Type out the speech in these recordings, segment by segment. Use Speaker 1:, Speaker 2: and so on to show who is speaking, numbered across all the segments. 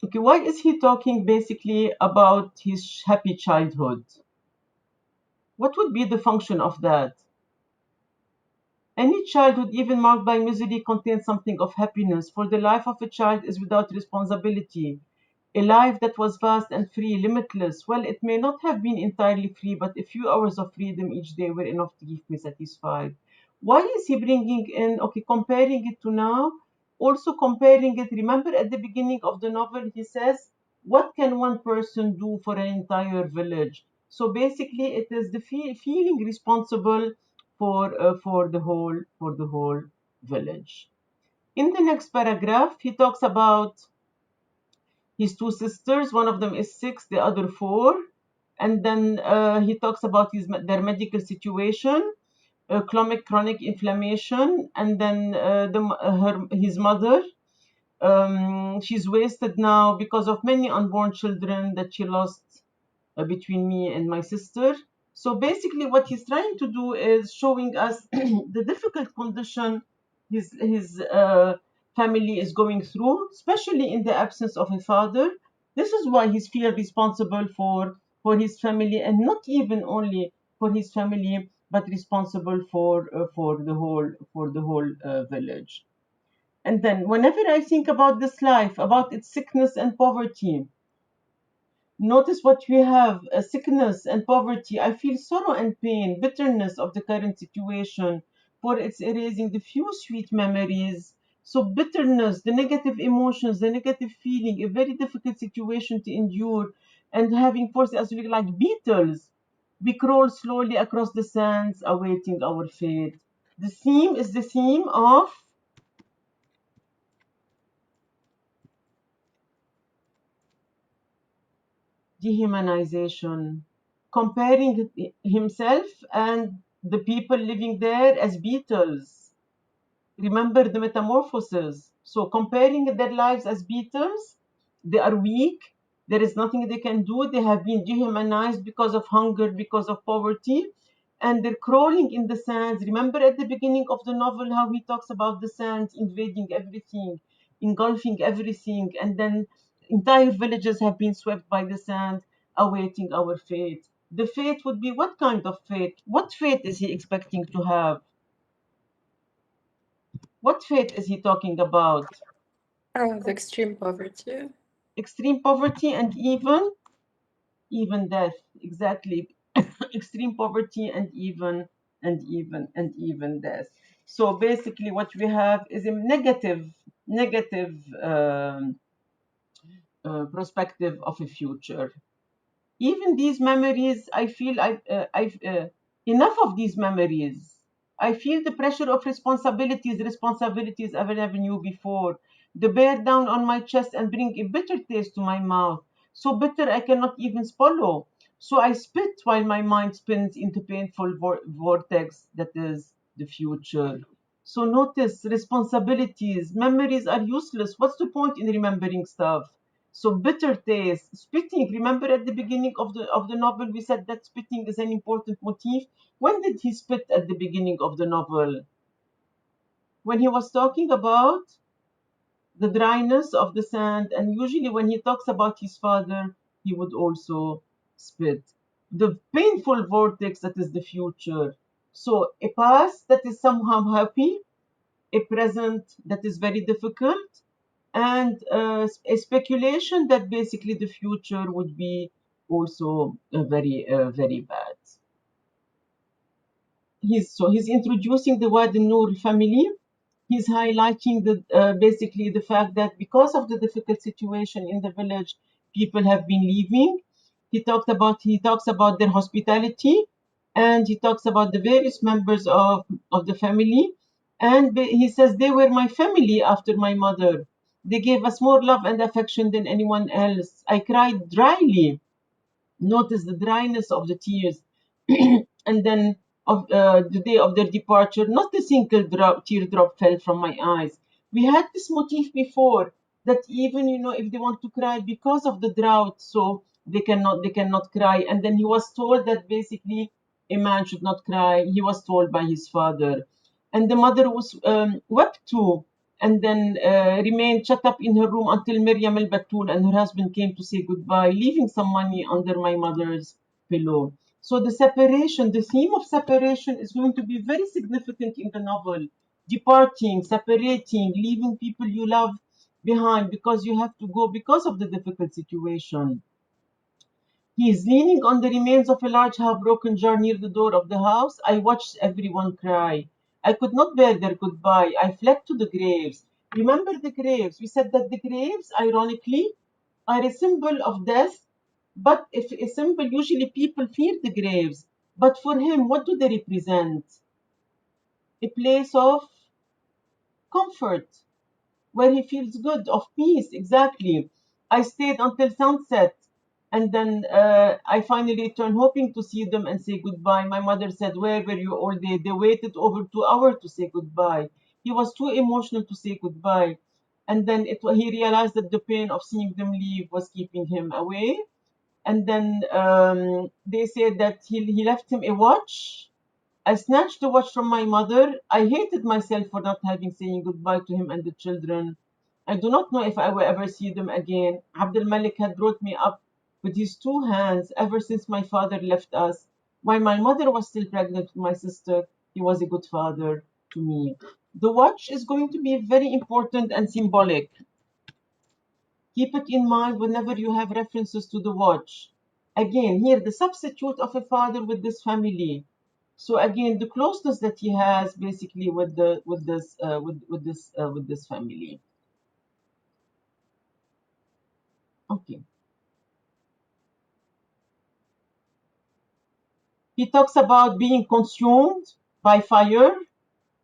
Speaker 1: Okay, why is he talking basically about his happy childhood? What would be the function of that? Any childhood, even marked by misery, contains something of happiness, for the life of a child is without responsibility. A life that was vast and free, limitless. Well, it may not have been entirely free, but a few hours of freedom each day were enough to keep me satisfied. Why is he bringing in, okay, comparing it to now? Also comparing it, remember at the beginning of the novel, he says, what can one person do for an entire village? So basically, it is the feeling responsible for the whole village. In the next paragraph, he talks about his two sisters. One of them is 6, the other 4. And then he talks about their medical situation, chronic inflammation, and then his mother. She's wasted now because of many unborn children that she lost between me and my sister. So basically, what he's trying to do is showing us the difficult condition his family is going through, especially in the absence of a father. This is why he's feel responsible for his family, and not even only for his family, but responsible for the whole village. And then, whenever I think about this life, about its sickness and poverty, notice what we have, sickness and poverty. I feel sorrow and pain, bitterness of the current situation, for it's erasing the few sweet memories. So, bitterness, the negative emotions, the negative feeling, a very difficult situation to endure, and having forced us to look like beetles. We crawl slowly across the sands, awaiting our fate. The theme is the theme of dehumanization, comparing himself and the people living there as beetles. Remember the metamorphosis. So, comparing their lives as beetles, they are weak, there is nothing they can do, they have been dehumanized because of hunger, because of poverty, and they're crawling in the sands. Remember at the beginning of the novel how he talks about the sands invading everything, engulfing everything, and then entire villages have been swept by the sand, awaiting our fate. The fate would be what kind of fate? What fate is he expecting to have? What fate is he talking about?
Speaker 2: The extreme poverty.
Speaker 1: Extreme poverty and even death. Exactly. Extreme poverty and even death. So basically what we have is a negative perspective of a future. Even these memories, I feel I've enough of these memories. I feel the pressure of responsibilities I never knew before. They bear down on my chest and bring a bitter taste to my mouth. So bitter I cannot even swallow. So I spit while my mind spins into painful vortex that is the future. So notice responsibilities, memories are useless. What's the point in remembering stuff? So bitter taste, spitting. Remember at the beginning of the novel, we said that spitting is an important motif. When did he spit at the beginning of the novel? When he was talking about the dryness of the sand, and usually when he talks about his father, he would also spit. The painful vortex that is the future. So a past that is somehow happy, a present that is very difficult, and a speculation that basically the future would be also very bad. He's introducing the Wad Noor family. He's highlighting the basically the fact that because of the difficult situation in the village, people have been leaving. He talks about their hospitality, and he talks about the various members of the family, and he says they were my family after my mother. They gave us more love and affection than anyone else. I cried dryly. Notice the dryness of the tears. And then of the day of their departure, not a single teardrop fell from my eyes. We had this motif before that even if they want to cry because of the drought, so they cannot cry. And then he was told that basically a man should not cry. He was told by his father, and the mother was wept too. and then remained shut up in her room until Miriam Al Batul and her husband came to say goodbye, leaving some money under my mother's pillow. So the separation, the theme of separation is going to be very significant in the novel. Departing, separating, leaving people you love behind because you have to go because of the difficult situation. He is leaning on the remains of a large half-broken jar near the door of the house. I watched everyone cry. I could not bear their goodbye. I fled to the graves. Remember the graves? We said that the graves, ironically, are a symbol of death, but if a symbol, usually people fear the graves. But for him, what do they represent? A place of comfort, where he feels good, of peace, exactly. I stayed until sunset and then I finally returned, hoping to see them and say goodbye. My mother said, "Where were you all day?" They waited over 2 hours to say goodbye. He was too emotional to say goodbye. And then he realized that the pain of seeing them leave was keeping him away. And then they said that he left him a watch. I snatched the watch from my mother. I hated myself for not having saying goodbye to him and the children. I do not know if I will ever see them again. Abdul Malik had brought me up with his 2 hands ever since my father left us. While my mother was still pregnant with my sister, he was a good father to me. The watch is going to be very important and symbolic. Keep it in mind whenever you have references to the watch. Again, here the substitute of a father with this family. So again, the closeness that he has basically with the with this family. Okay. He talks about being consumed by fire.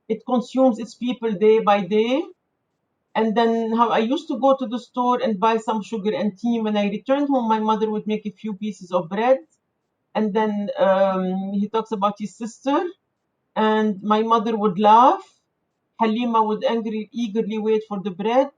Speaker 1: It consumes its people day by day. And then how I used to go to the store and buy some sugar and tea. When I returned home, my mother would make a few pieces of bread. And then he talks about his sister, and my mother would laugh. Halima would eagerly wait for the bread,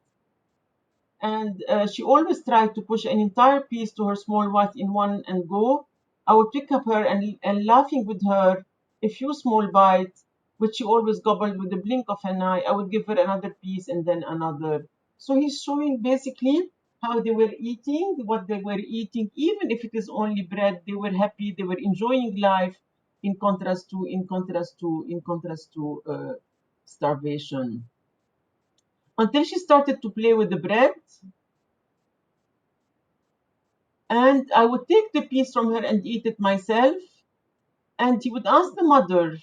Speaker 1: and she always tried to push an entire piece to her small wife in one and go. I would pick up her and laughing with her a few small bites, which she always gobbled with a blink of an eye. I would give her another piece and then another. So he's showing basically how they were eating, what they were eating, even if it is only bread. They were happy, they were enjoying life, in contrast to starvation. Until she started to play with the bread, and I would take the piece from her and eat it myself. And he would ask the mother,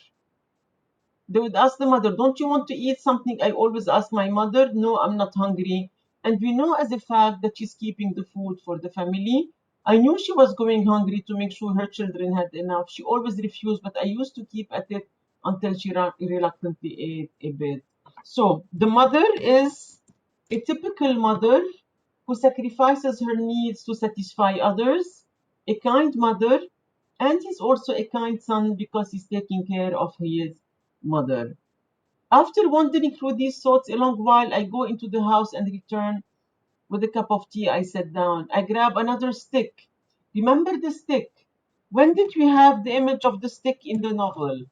Speaker 1: they would ask the mother, "Don't you want to eat something?" I always ask my mother, "No, I'm not hungry." And we know as a fact that she's keeping the food for the family. I knew she was going hungry to make sure her children had enough. She always refused, but I used to keep at it until she reluctantly ate a bit. So the mother is a typical mother who sacrifices her needs to satisfy others, a kind mother, and he's also a kind son because he's taking care of his mother. After wandering through these thoughts a long while, I go into the house and return with a cup of tea. I sit down. I grab another stick. Remember the stick? When did we have the image of the stick in the novel?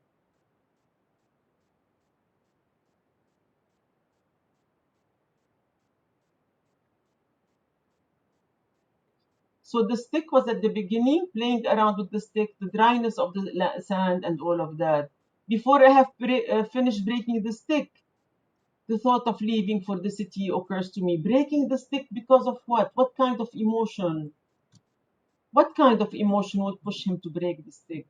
Speaker 1: So the stick was at the beginning, playing around with the stick, the dryness of the sand, and all of that. Before I have finished breaking the stick, the thought of leaving for the city occurs to me. Breaking the stick because of what? What kind of emotion? What kind of emotion would push him to break the stick?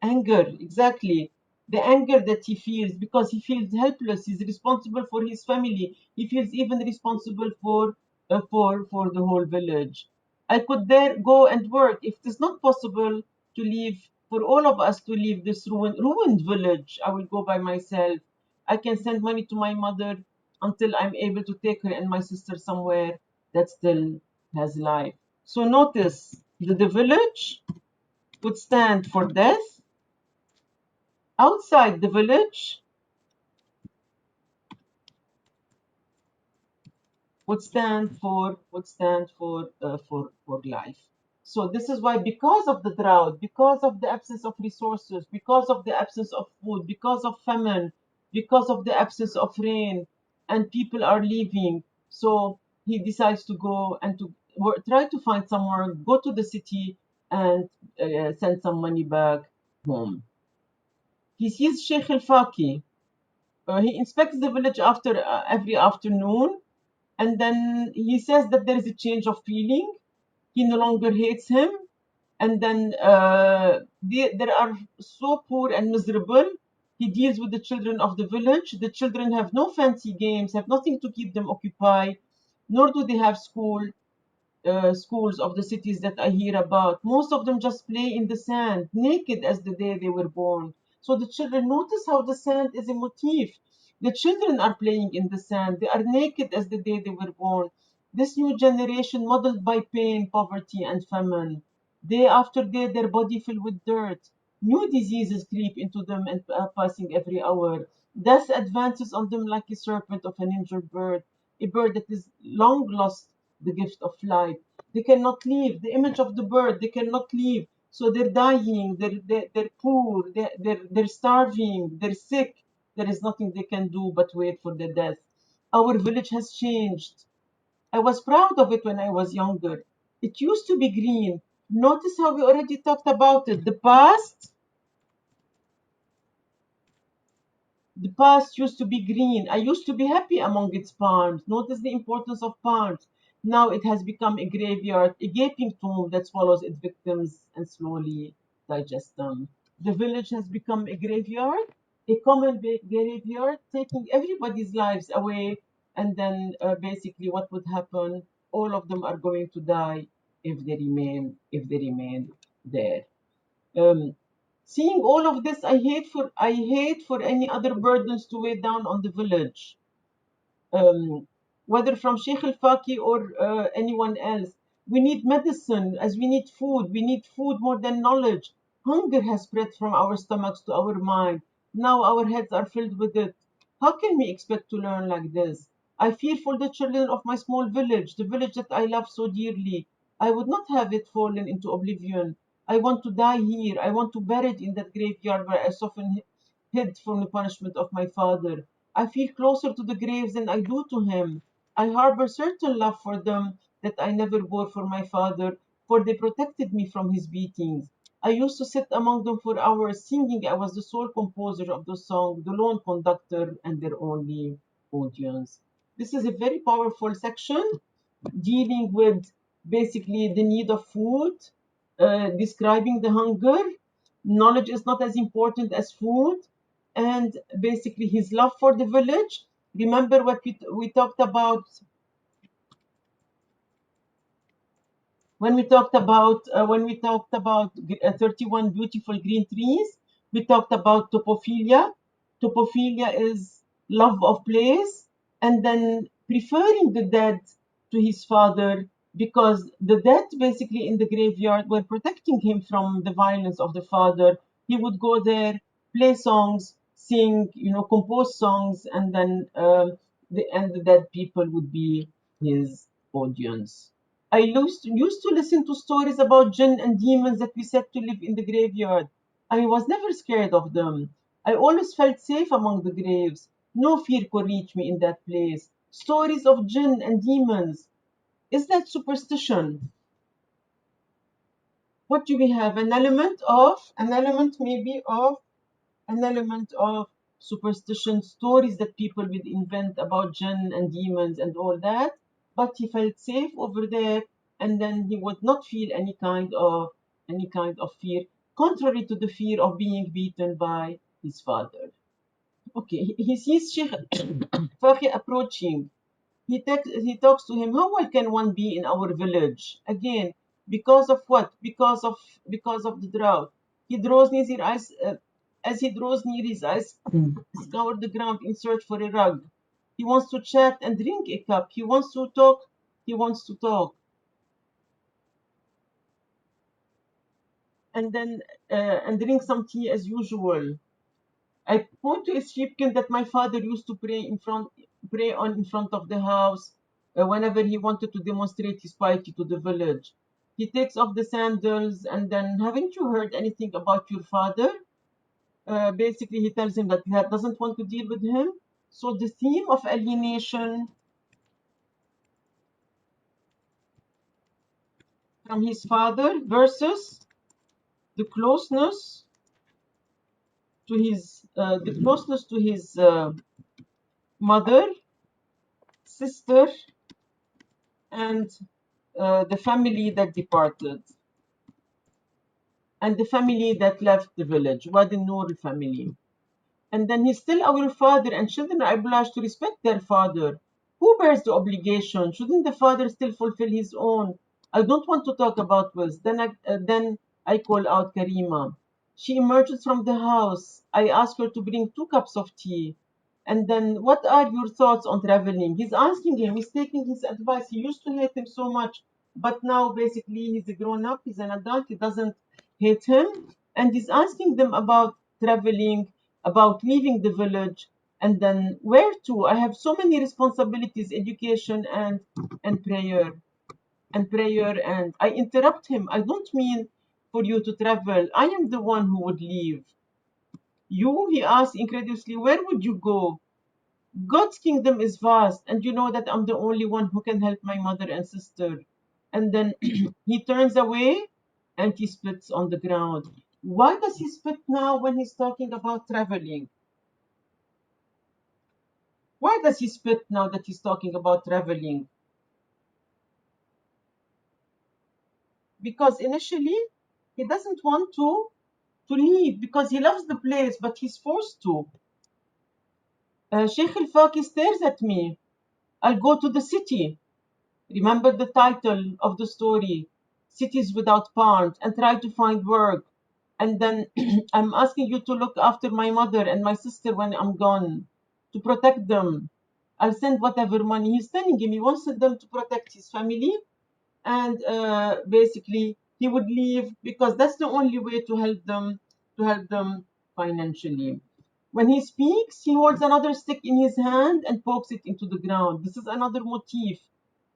Speaker 1: Anger, exactly. The anger that he feels because he feels helpless. He's responsible for his family. He feels even responsible for the whole village. I could there go and work if it is not possible to leave for all of us to leave this ruined village. I will go by myself. I can send money to my mother until I'm able to take her and my sister somewhere that still has life. So notice that the village would stand for death. Outside the village would stand for life. So this is why, because of the drought, because of the absence of resources, because of the absence of food, because of famine, because of the absence of rain, and people are leaving. So he decides to go and to try to find somewhere, go to the city, and send some money back home. He sees Sheikh Al Faki. He inspects the village after every afternoon, and then he says that there is a change of feeling. He no longer hates him, and then they are so poor and miserable. He deals with the children of the village. The children have no fancy games, have nothing to keep them occupied, nor do they have schools of the cities that I hear about. Most of them just play in the sand, naked as the day they were born. So the children, notice how the sand is a motif. The children are playing in the sand. They are naked as the day they were born. This new generation, modeled by pain, poverty, and famine. Day after day, their body filled with dirt. New diseases creep into them and are passing every hour. Death advances on them like a serpent of an injured bird, a bird that is long lost the gift of life. They cannot leave the image of the bird. They cannot leave. So they're dying. They're poor. They're starving. They're sick. There is nothing they can do but wait for the death. Our village has changed. I was proud of it when I was younger. It used to be green. Notice how we already talked about it. The past used to be green. I used to be happy among its palms. Notice the importance of palms. Now it has become a graveyard, a gaping tomb that swallows its victims and slowly digests them. The village has become a graveyard, a common graveyard, taking everybody's lives away. And then basically, what would happen? All of them are going to die if they remain there. Um, Seeing all of this, I hate for any other burdens to weigh down on the village, um, whether from Sheikh Al Faki or anyone else. We need medicine as we need food. We need food more than knowledge. Hunger has spread from our stomachs to our mind. Now our heads are filled with it. How can we expect to learn like this? I fear for the children of my small village, the village that I love so dearly. I would not have it fallen into oblivion. I want to die here. I want to bury it in that graveyard where I so often hid from the punishment of my father. I feel closer to the graves than I do to him. I harbor certain love for them that I never bore for my father, for they protected me from his beatings. I used to sit among them for hours singing. I was the sole composer of the song, the lone conductor, and their only audience. This is a very powerful section dealing with basically the need of food, describing the hunger. Knowledge is not as important as food, and basically his love for the village. Remember what we talked about when we talked about 31 beautiful green trees. We talked about topophilia. Topophilia is love of place, and then preferring the dead to his father, because the dead basically in the graveyard were protecting him from the violence of the father. He would go there, play songs, sing, compose songs, and then the dead people would be his audience. I used to listen to stories about jinn and demons that we said to live in the graveyard. I was never scared of them. I always felt safe among the graves. No fear could reach me in that place. Stories of jinn and demons. Is that superstition? What do we have? An element of superstition, stories that people would invent about jinn and demons and all that. But he felt safe over there, and then he would not feel any kind of fear, contrary to the fear of being beaten by his father. Okay, he sees Sheikh Faki approaching. He talks to him. How well can one be in our village? Again, because of what? Because of the drought. He draws near his eyes. As he draws near, his eyes scour the ground in search for a rug. He wants to chat and drink a cup. He wants to talk. He wants to talk, and then and drink some tea as usual. I point to a sheepkin that my father used to pray on in front of the house whenever he wanted to demonstrate his piety to the village. He takes off the sandals, and then, haven't you heard anything about your father? Basically, he tells him that he doesn't want to deal with him. So the theme of alienation from his father versus the closeness to his mother, sister, and the family that departed, and the family that left the village, Wadi Nur family. And then he's still our father, and children are obliged to respect their father. Who bears the obligation? Shouldn't the father still fulfill his own? I don't want to talk about this. Then I call out Karima. She emerges from the house. I ask her to bring 2 cups of tea. And then, what are your thoughts on traveling? He's asking him, he's taking his advice. He used to hate him so much, but now basically he's a grown up, he's an adult, he doesn't hate him. And he's asking them about traveling, about leaving the village, and then where to. I have so many responsibilities, education and prayer and I interrupt him. I don't mean for you to travel. I am the one who would leave. You, he asked incredulously, where would you go? God's kingdom is vast, and you know that I'm the only one who can help my mother and sister. And then he turns away and he spits on the ground. Why does he spit now when he's talking about traveling? Why does he spit now that he's talking about traveling? Because initially he doesn't want to leave because he loves the place, but he's forced to. Sheikh Al-Faqi stares at me. I'll go to the city. Remember the title of the story, Cities Without Parts, and try to find work. And then I'm asking you to look after my mother and my sister when I'm gone, to protect them. I'll send whatever money. He's telling him he wants them to protect his family, and basically he would leave because that's the only way to help them financially. When he speaks, he holds another stick in his hand and pokes it into the ground. This is another motif,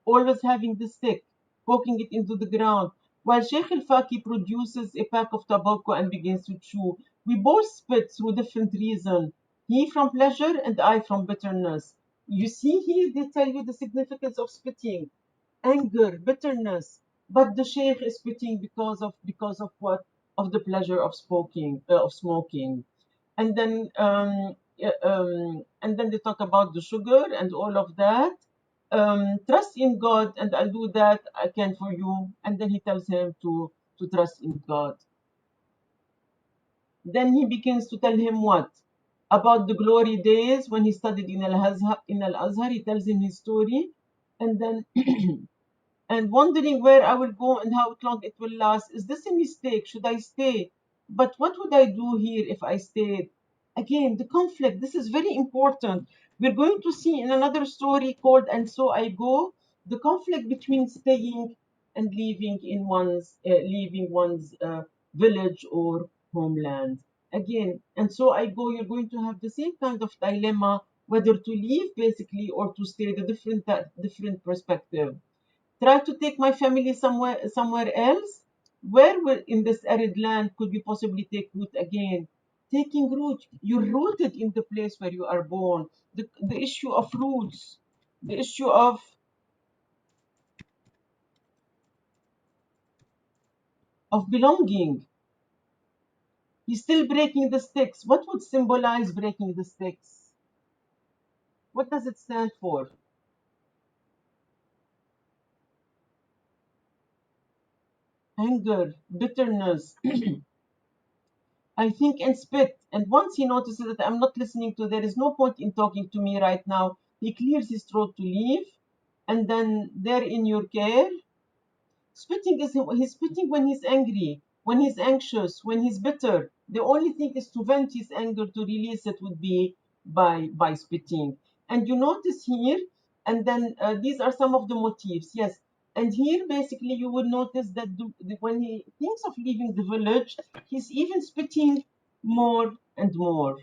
Speaker 1: always having the stick, poking it into the ground, while Sheikh Al-Faki produces a pack of tobacco and begins to chew. We both spit through different reasons, he from pleasure and I from bitterness. You see here, they tell you the significance of spitting: anger, bitterness. But the sheikh is spitting because of what? Of the pleasure of smoking. And then they talk about the sugar and all of that. Trust in God, and I'll do that I can for you. And then he tells him to trust in God. Then he begins to tell him what? About the glory days when he studied in Al-Azhar. He tells him his story. And then and wondering where I will go and how long it will last. Is this a mistake? Should I stay? But what would I do here if I stayed? Again, the conflict. This is very important. We're going to see in another story called "And So I Go" the conflict between staying and leaving one's village or homeland. Again, and so I go. You're going to have the same kind of dilemma whether to leave basically or to stay. The different perspective. Try to take my family somewhere else. Where in this arid land could we possibly take root again? Taking root, you're rooted in the place where you are born. The issue of roots, the issue of belonging. He's still breaking the sticks. What would symbolize breaking the sticks? What does it stand for? Anger, bitterness, I think, and spit. And once he notices that I'm not listening to, there is no point in talking to me right now, he clears his throat to leave. And then they're in your care. Spitting is he's spitting when he's angry, when he's anxious, when he's bitter. The only thing is to vent his anger, to release it would be by spitting. And you notice here, and then these are some of the motifs. Yes, and here basically you will notice that when he thinks of leaving the village, he's even spitting more and more.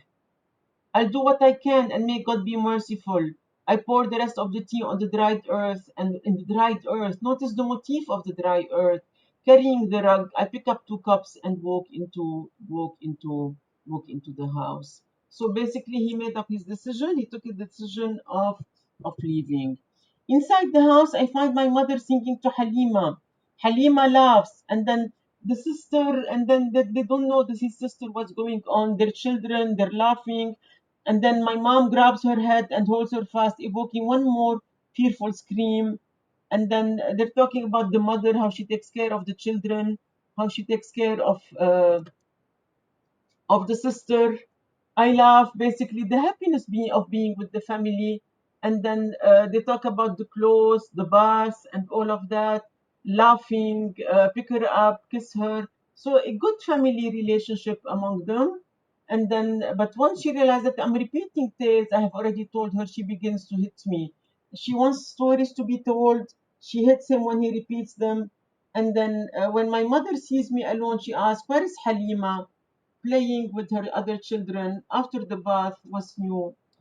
Speaker 1: I'll do what I can, and may God be merciful. I pour the rest of the tea on the dried earth, and in the dried earth, notice the motif of the dry earth. carrying the rug. I pick up two cups and walk into the house. So basically, he made up his decision. He took a decision of leaving. Inside the house, I find my mother singing to Halima. Halima laughs, and then the sister, and then they don't know this his sister what's going on. Their children, they're laughing, and then my mom grabs her head and holds her fast, evoking one more fearful scream. And then they're talking about the mother, how she takes care of the children, how she takes care of the sister. I laugh, basically the happiness of being with the family. And then they talk about the clothes, the bath, and all of that, laughing, pick her up, kiss her. So a good family relationship among them. And then, but once she realized that I'm repeating tales I have already told her, she begins to hit me. She wants stories to be told. She hits him when he repeats them. And then when my mother sees me alone, she asks, "Where is Halima?" Playing with her other children after the bath.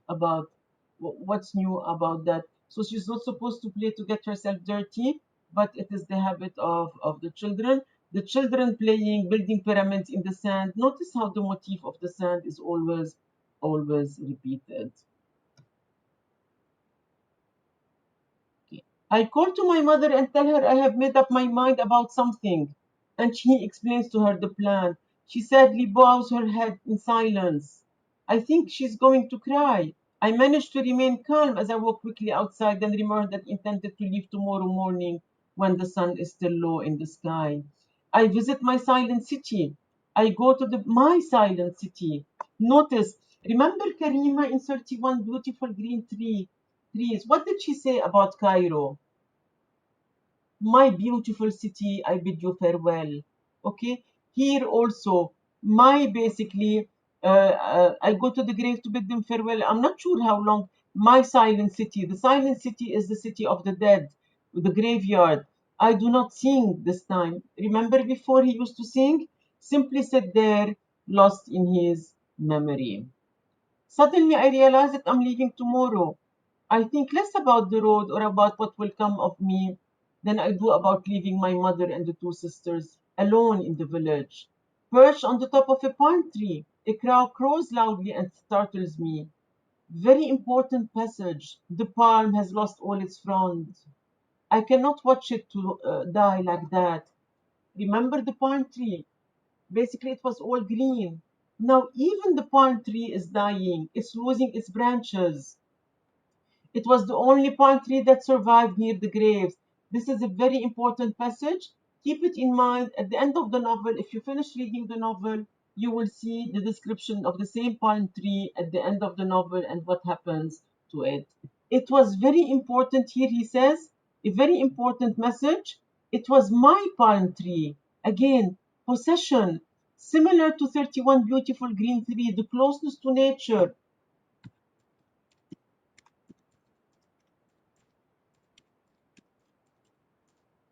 Speaker 1: About what's new about that? So she's not supposed to play to get herself dirty, but it is the habit of the children playing, building pyramids in the sand. Notice how the motif of the sand is always repeated. I call to my mother and tell her I have made up my mind about something, and she explains to her the plan. She sadly bows her head in silence. I think she's going to cry. I manage to remain calm as I walk quickly outside and remember that I intended to leave tomorrow morning when the sun is still low in the sky. I visit my silent city. I go to my silent city. Notice, remember Karima in 31 beautiful green trees. What did she say about Cairo? My beautiful city, I bid you farewell. Okay, here also, my basically, I go to the grave to bid them farewell. I'm not sure how long. My silent city, the silent city is the city of the dead, the graveyard. I do not sing this time. Remember before he used to sing? Simply sit there, lost in his memory. Suddenly, I realize that I'm leaving tomorrow. I think less about the road or about what will come of me than I do about leaving my mother and the two sisters alone in the village. Perched on the top of a pine tree, a crow crows loudly and startles me. Very important passage. The palm has lost all its fronds. I cannot watch it to die like that. Remember the palm tree? Basically, it was all green. Now, even the palm tree is dying. It's losing its branches. It was the only palm tree that survived near the graves. This is a very important passage. Keep it in mind. At the end of the novel, if you finish reading the novel, you will see the description of the same palm tree at the end of the novel and what happens to it. It was very important here, he says, a very important message. It was my palm tree. Again, possession, similar to 31 beautiful green tree, the closeness to nature,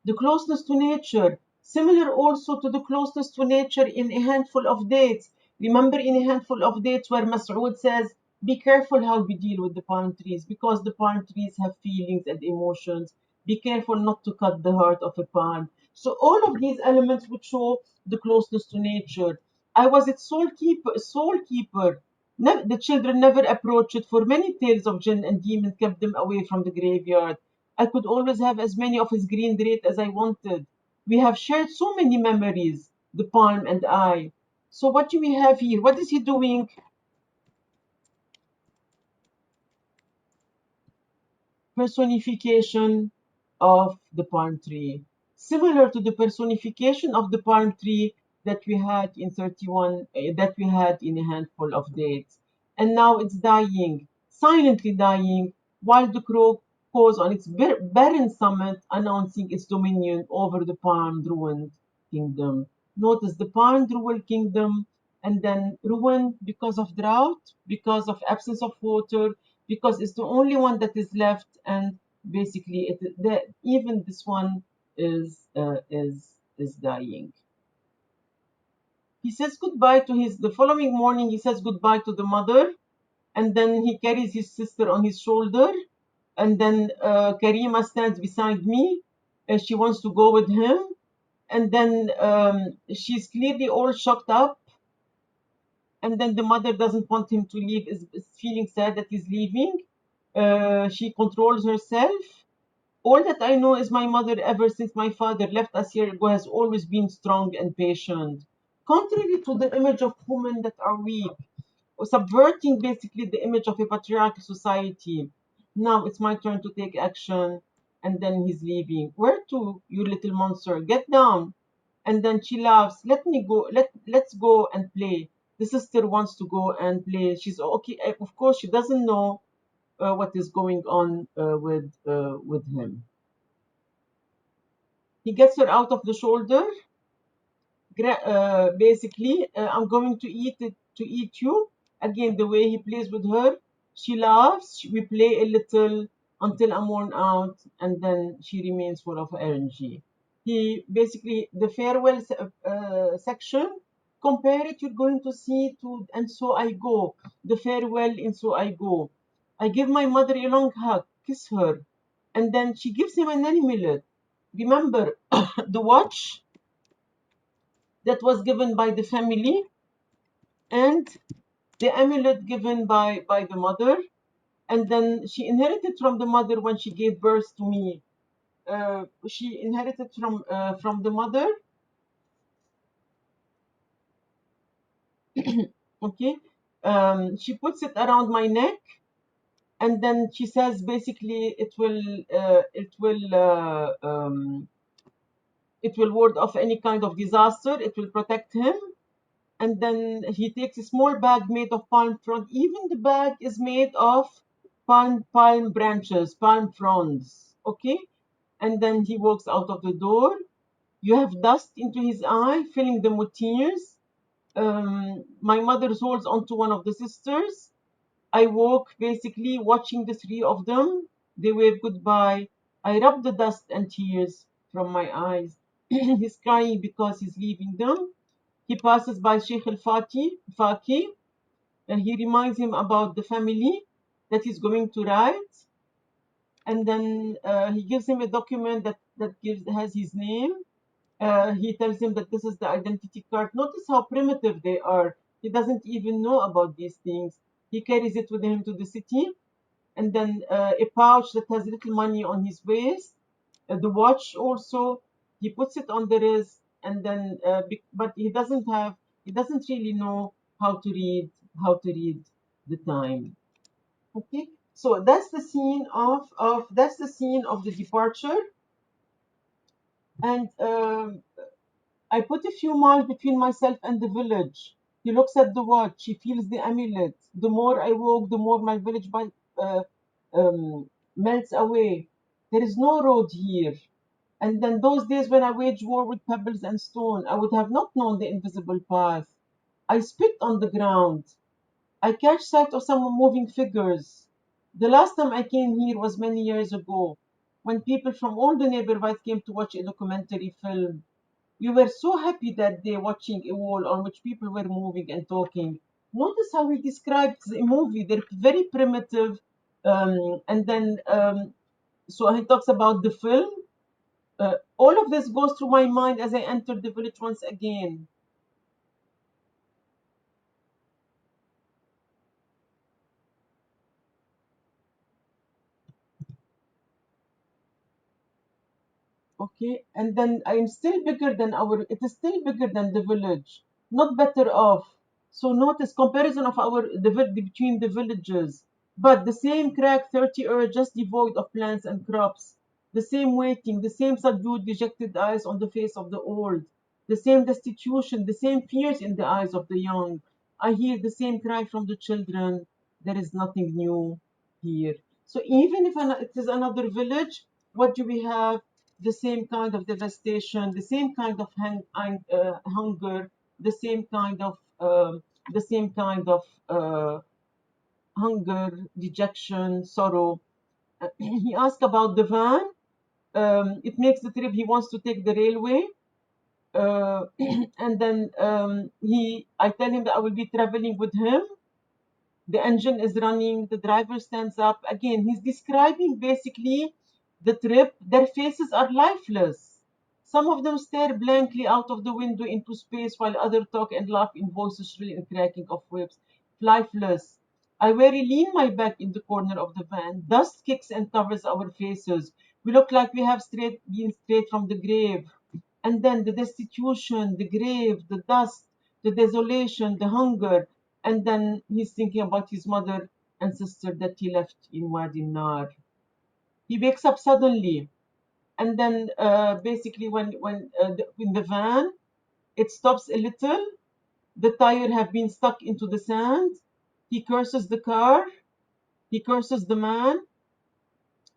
Speaker 1: the closeness to nature, similar also to the closeness to nature in a handful of dates. Remember in a handful of dates where Mas'ud says, be careful how we deal with the palm trees because the palm trees have feelings and emotions. Be careful not to cut the heart of a palm. So all of these elements would show the closeness to nature. I was its soul keeper. The children never approached it, for many tales of jinn and demons kept them away from the graveyard. I could always have as many of his green drapes as I wanted. We have shared so many memories, the palm and I. So what do we have here? What is he doing? Personification of the palm tree, similar to the personification of the palm tree that we had in 31, that we had in a handful of dates. And now it's dying, silently dying, while the crow goes on its barren summit, announcing its dominion over the palm ruined kingdom. Notice the palm ruined kingdom, and then ruined because of drought, because of absence of water, because it's the only one that is left, and basically even this one is dying. He says goodbye to his the following morning. He says goodbye to the mother, and then he carries his sister on his shoulder, and then Karima stands beside me, and she wants to go with him, and then she's clearly all shocked up, and then the mother doesn't want him to leave, is feeling sad that he's leaving. She controls herself. All that I know is my mother, ever since my father left us years ago, has always been strong and patient, contrary to the image of women that are weak, subverting basically the image of a patriarchal society. Now it's my turn to take action, and then he's leaving. Where to, you little monster? Get down. And then she laughs. Let me go. Let's go and play. The sister wants to go and play. She's okay. Of course, she doesn't know what is going on with him. He gets her out of the shoulder. Basically, I'm going to eat it to eat you. Again, the way he plays with her, she laughs. We play a little until I'm worn out, and then she remains full of energy. He basically, the farewell section, compare it. You're going to see to, and so I go. The farewell, and so I go. I give my mother a long hug, kiss her, and then she gives him an amulet. Remember the watch that was given by the family, and the amulet given by the mother, and then she inherited from the mother when she gave birth to me. She inherited from the mother. Okay. She puts it around my neck, and then she says basically it will ward off any kind of disaster. It will protect him. And then he takes a small bag made of palm frond. Even the bag is made of palm branches, palm fronds. Okay, and then he walks out of the door. You have dust into his eye, filling them with tears. My mother holds onto one of the sisters. I walk basically watching the three of them. They wave goodbye. I rub the dust and tears from my eyes. He's crying because he's leaving them. He passes by Sheikh Faki, and he reminds him about the family that he's going to write. And then he gives him a document that has his name. He tells him that this is the identity card. Notice how primitive they are. He doesn't even know about these things. He carries it with him to the city, and then a pouch that has little money on his waist. The watch also, he puts it on the wrist, and then but he doesn't really know how to read the time. Okay, so that's the scene of that's the scene of the departure, and I put a few miles between myself and the village. He looks at the watch. He feels the amulet. The more I walk, the more my village uh, melts away. There is no road here. And then those days when I waged war with pebbles and stone, I would have not known the invisible path. I spit on the ground. I catch sight of some moving figures. The last time I came here was many years ago, when people from all the neighborhood came to watch a documentary film. We were so happy that day watching a wall on which people were moving and talking. Notice how he describes the movie. They're very primitive. And then, so he talks about the film. All of this goes through my mind as I enter the village once again. Okay, and then I'm still bigger than it is still bigger than the village, not better off. So notice comparison of between the villages, but the same cracked 30 earth just devoid of plants and crops, the same waiting, the same subdued, dejected eyes on the face of the old, the same destitution, the same fears in the eyes of the young. I hear the same cry from the children. There is nothing new here. So even if it is another village, what do we have? The same kind of devastation, the same kind of hunger, the same kind of hunger, dejection, sorrow. He asked about the van. It makes the trip. He wants to take the railway. And then I tell him that I will be traveling with him. The engine is running. The driver stands up. Again, he's describing basically the trip. Their faces are lifeless. Some of them stare blankly out of the window into space while others talk and laugh in voices shrill and cracking of whips. Lifeless. I wearily lean my back in the corner of the van. Dust kicks and covers our faces. We look like we have been straight from the grave. And then the destitution, the grave, the dust, the desolation, the hunger. And then he's thinking about his mother and sister that he left in Wadi Nar. He wakes up suddenly, and then basically when in the van it stops a little, the tire have been stuck into the sand. He curses the car, he curses the man,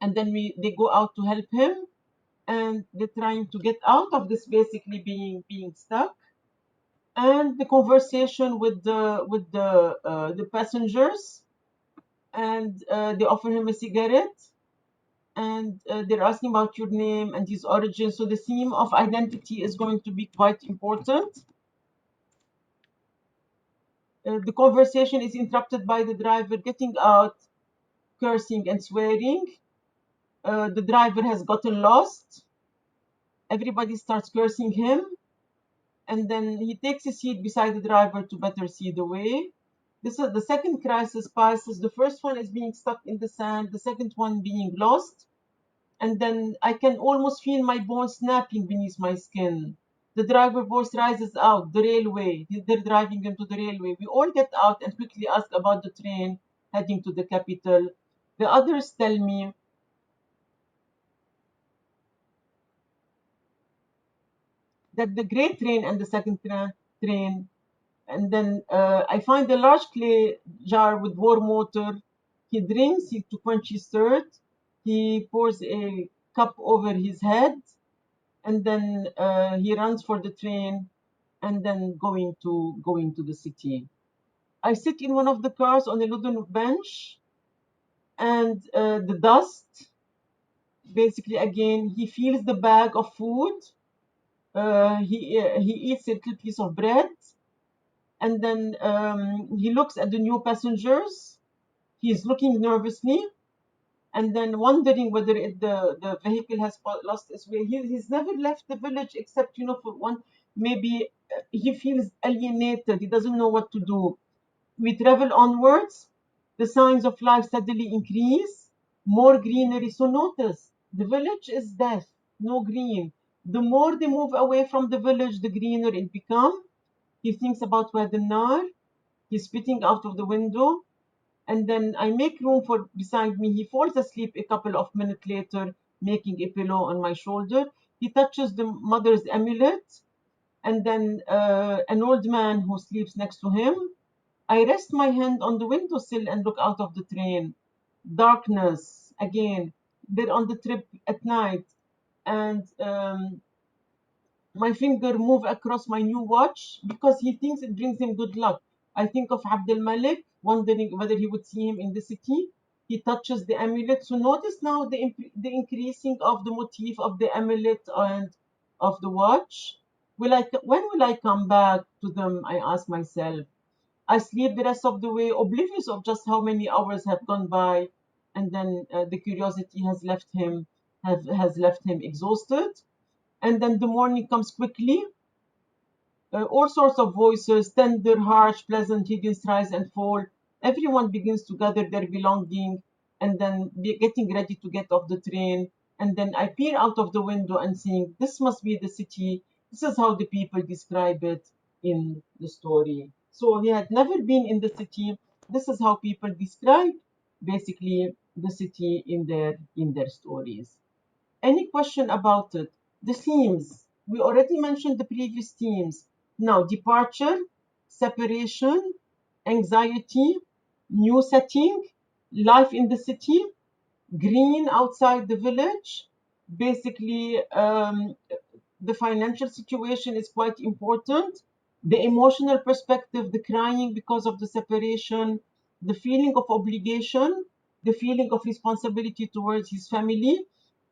Speaker 1: and then they go out to help him, and they're trying to get out of this basically being stuck. And the conversation with the passengers, and they offer him a cigarette, and they're asking about your name and his origin. So the theme of identity is going to be quite important. The conversation is interrupted by the driver getting out, cursing and swearing. The driver has gotten lost. Everybody starts cursing him, and then he takes a seat beside the driver to better see the way. This is the second crisis passes. The first one is being stuck in the sand, the second one being lost. And then I can almost feel my bones snapping beneath my skin. The driver voice rises out, the railway. They're driving into the railway. We all get out and quickly ask about the train heading to the capital. The others tell me that the great train and the second train. And then I find a large clay jar with warm water. He drinks it to quench his thirst. He pours a cup over his head, and then he runs for the train, and then going to the city. I sit in one of the cars on a wooden bench, and the dust. Basically, again, he feels the bag of food. He eats a little piece of bread, and then he looks at the new passengers. He's looking nervously, and then wondering whether the vehicle has lost its way. He's never left the village except, for one, maybe he feels alienated. He doesn't know what to do. We travel onwards. The signs of life steadily increase. More greenery. So notice, the village is death, no green. The more they move away from the village, the greener it becomes. He thinks about where the Nar. He's spitting out of the window, and then I make room for beside me. He falls asleep a couple of minutes later, making a pillow on my shoulder. He touches the mother's amulet, and then an old man who sleeps next to him. I rest my hand on the windowsill and look out of the train. Darkness again. They're on the trip at night, and my finger move across my new watch because he thinks it brings him good luck. I think of Abdul Malik, wondering whether he would see him in the city. He touches the amulet. So notice now the increasing of the motif of the amulet and of the watch. When will I come back to them? I ask myself. I sleep the rest of the way, oblivious of just how many hours have gone by, and then the curiosity has left him exhausted. And then the morning comes quickly. All sorts of voices, tender, harsh, pleasant, hidden, rise and fall. Everyone begins to gather their belonging, and then getting ready to get off the train. And then I peer out of the window and think, this must be the city. This is how the people describe it in the story. So he had never been in the city. This is how people describe basically the city in their stories. Any question about it? The themes. We already mentioned the previous themes. Now, departure, separation, anxiety, new setting, life in the city, green outside the village. Basically, the financial situation is quite important. The emotional perspective, the crying because of the separation, the feeling of obligation, the feeling of responsibility towards his family,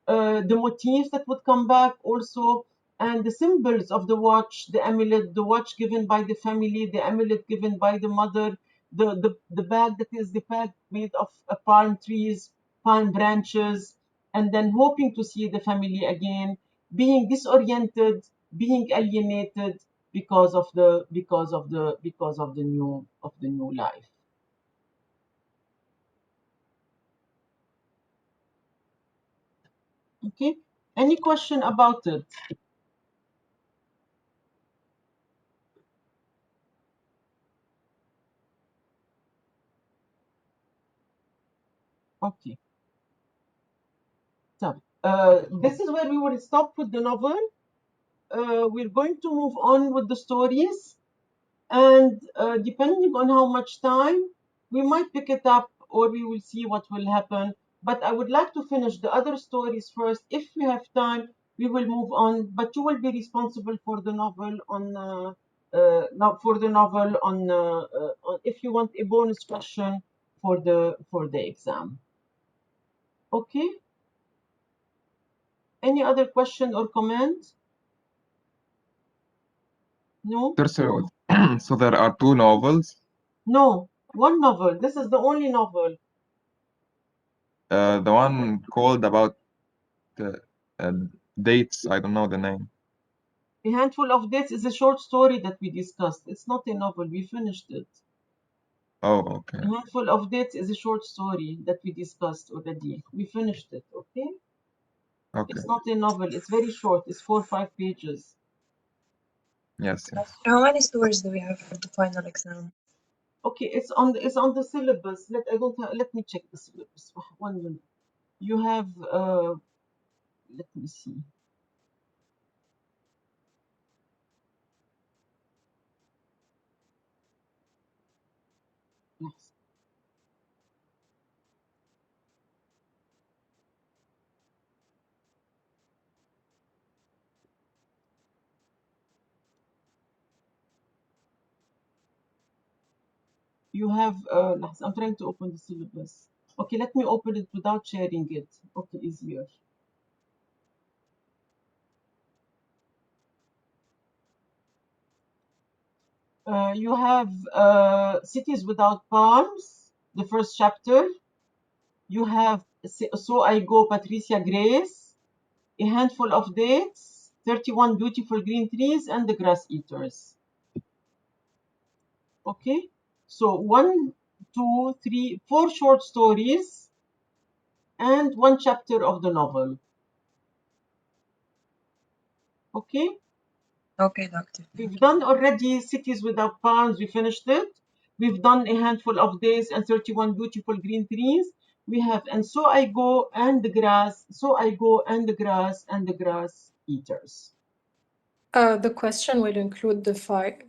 Speaker 1: the motifs that would come back also, and the symbols of the watch, the amulet, the watch given by the family, the amulet given by the mother, the bag that is the bag made of palm trees, palm branches, and then hoping to see the family again. being disoriented, being alienated because of the new life. Okay, any question about it? Okay, so this is where we will stop with the novel. We're going to move on with the stories, and depending on how much time, we might pick it up or we will see what will happen. But I would like to finish the other stories first. If we have time, we will move on, but you will be responsible for the novel on not for the novel on if you want a bonus question for the exam. Okay, any other question or comment? No,
Speaker 3: So, so there are two novels.
Speaker 1: no, one novel. This is the only novel.
Speaker 3: The one called about uh, uh, dates. I don't know the name.
Speaker 1: A Handful of Dates is a short story that we discussed. It's not a novel. We finished it.
Speaker 3: Oh, okay.
Speaker 1: A Handful of Dates is a short story that we discussed already. We finished it, okay?
Speaker 3: Okay.
Speaker 1: It's not a novel. It's very short. It's 4 or 5 pages.
Speaker 3: Yes, yes.
Speaker 2: How many stories do we have for the final exam?
Speaker 1: Okay, it's on the syllabus. Let me check the syllabus. 1 minute. You have let me see. Yes. You have I'm trying to open the syllabus. Okay, let me open it without sharing it. Okay, easier. You have Cities Without Palms, the first chapter. You have So I Go, Patricia Grace, A Handful of Dates, 31 Beautiful Green Trees, and The Grass Eaters. Okay, so 1, 2, 3, 4 short stories and 1 chapter of the novel. Okay.
Speaker 2: Okay, doctor.
Speaker 1: We've done already Cities Without Palms, we finished it. We've done A Handful of Days and 31 Beautiful Green Trees. We have And So I Go and the Grass, So I Go and the Grass and the Grass Eaters.
Speaker 2: The question will include the 5.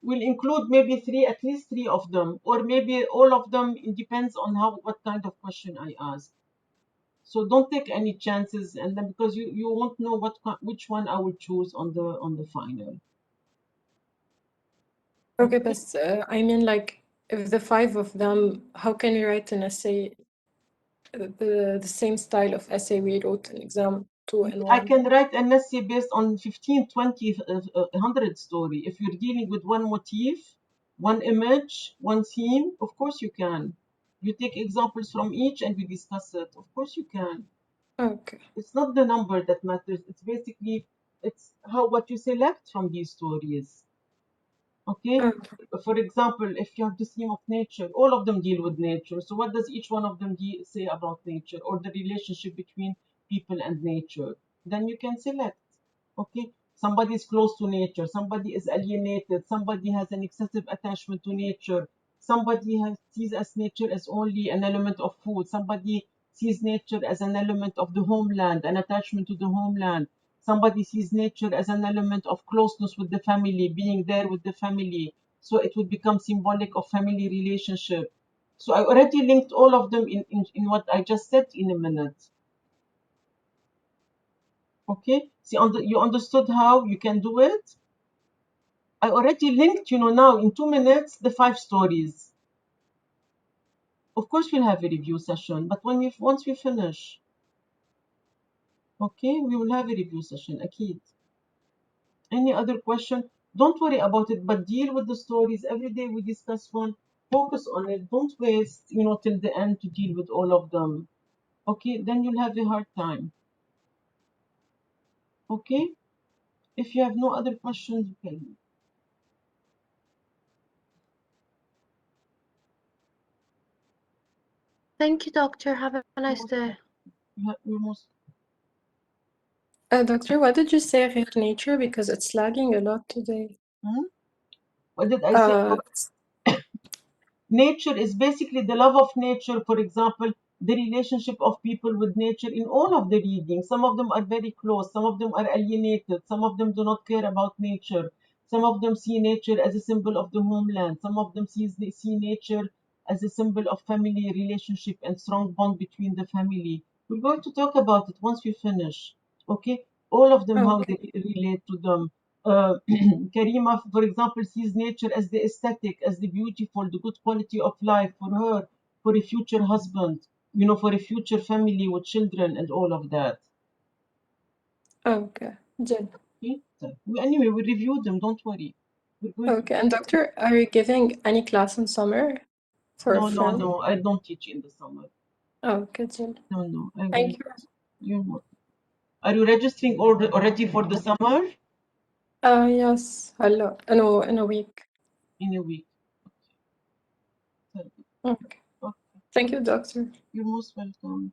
Speaker 1: We'll include maybe at least three of them, or maybe all of them. It depends on what kind of question I ask. So don't take any chances, and then because you won't know which one I will choose on the final.
Speaker 2: Okay, but I mean, like, if the 5 of them, how can you write an essay, the same style of essay we wrote in exam 2 and
Speaker 1: I
Speaker 2: 1?
Speaker 1: can write an essay based on 15, 20, 100 story. If you're dealing with one motif, one image, one theme, of course you can. You take examples from each and we discuss it. Of course you can.
Speaker 2: Okay.
Speaker 1: It's not the number that matters. It's basically it's how what you select from these stories. Okay.
Speaker 2: Okay.
Speaker 1: For example, if you have the theme of nature, all of them deal with nature. So what does each one of them say about nature or the relationship between people and nature? Then you can select. Okay. Somebody is close to nature. Somebody is alienated. Somebody has an excessive attachment to nature. Sees as nature as only an element of food. Somebody sees nature as an element of the homeland, an attachment to the homeland. Somebody sees nature as an element of closeness with the family, being there with the family. So it would become symbolic of family relationship. So I already linked all of them in what I just said in a minute. Okay, see, you understood how you can do it? I already linked, now in 2 minutes, the 5 stories. Of course, we'll have a review session, but once we finish, okay, we will have a review session, Akid. Any other question? Don't worry about it, but deal with the stories. Every day we discuss one. Focus on it. Don't waste, till the end to deal with all of them. Okay, then you'll have a hard time. Okay? If you have no other questions, you can leave.
Speaker 4: Thank you, doctor. Have a nice day.
Speaker 1: You're most
Speaker 2: Doctor, what did you say real nature? Because it's lagging a lot today.
Speaker 1: What did I say? Nature is basically the love of nature. For example, the relationship of people with nature in all of the readings. Some of them are very close, some of them are alienated, some of them do not care about nature, some of them see nature as a symbol of the homeland, some of them see nature as a symbol of family relationship and strong bond between the family. We're going to talk about it once we finish. Okay? All of them, how
Speaker 2: Okay.
Speaker 1: they relate to them. Karima, for example, sees nature as the aesthetic, as the beautiful, the good quality of life for her, for a future husband, for a future family with children and all of that.
Speaker 2: Okay. Good.
Speaker 1: Okay? So, anyway, we reviewed them, don't worry. We're going
Speaker 2: Okay. And doctor, are you giving any class in summer for a friend?
Speaker 1: No, I don't teach in the summer.
Speaker 2: Okay, good.
Speaker 1: No, I
Speaker 2: Thank
Speaker 1: will.
Speaker 2: you.
Speaker 1: You're welcome. Are you registering already for the summer?
Speaker 2: Yes. Hello. No, in a week.
Speaker 1: In a week.
Speaker 2: Okay.
Speaker 1: Okay.
Speaker 2: Thank you, doctor.
Speaker 1: You're most welcome.